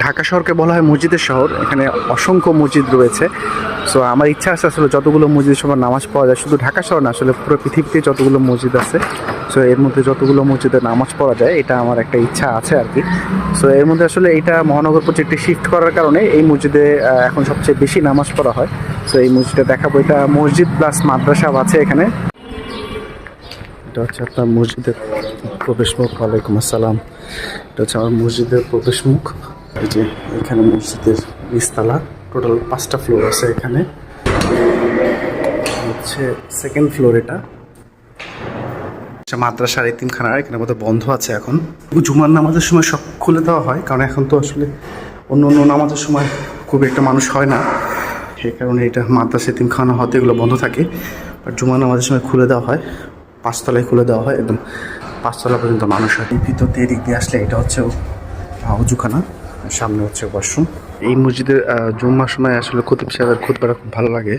ঢাকা শহরকে বলা হয় মসজিদের শহর। এখানে অসংখ্য মসজিদ রয়েছে। সো আমার ইচ্ছা আছে আসলে যতগুলো মসজিদের সময় নামাজ পড়া যায়, শুধু ঢাকা শহর না, আসলে পুরো পৃথিবীতে যতগুলো মসজিদ আছে, সো এর মধ্যে যতগুলো মসজিদে নামাজ পড়া যায়, এটা আমার একটা ইচ্ছা আছে আর কি। সো এর মধ্যে আসলে এটা মহানগর প্রজেক্টে শিফট করার কারণে এই মসজিদে এখন সবচেয়ে বেশি নামাজ পড়া হয়। সো এই মসজিদে দেখাবো, এটা মসজিদ প্লাস মাদ্রাসা আছে এখানে। এটা হচ্ছে আপনার মসজিদের প্রবেশমুখ। ওয়ালাইকুম আসসালাম। এটা হচ্ছে আমার মসজিদের প্রবেশমুখ। এই যে এখানে মসজিদের নিচতলা, টোটাল 5টা ফ্লোর আছে এখানে। হচ্ছে সেকেন্ড ফ্লোর এটা। মাদ্রাসার এতিমখানা, এখানের মধ্যে বন্ধ আছে এখন। জুমার নামাজের সময় সব খুলে দেওয়া হয়, কারণ এখন তো আসলে অন্য অন্য নামাজের সময় খুব একটা মানুষ হয় না, সেই কারণে এটা মাদ্রাসা এতিমখানা হতে এগুলো বন্ধ থাকে। আর জুমার নামাজের সময় খুলে দেওয়া হয়, 5তলায় খুলে দেওয়া হয়, একদম 5তলা পর্যন্ত মানুষ হয়। এই ভিতর দিয়ে এদিক দিয়ে আসলে এটা হচ্ছে অজুখানা, সামনে হচ্ছে ওয়াশরুম। এই মসজিদের জুম্মার সময় আসলে খতিব সাহেবের খুতবাটা খুব ভালো লাগে।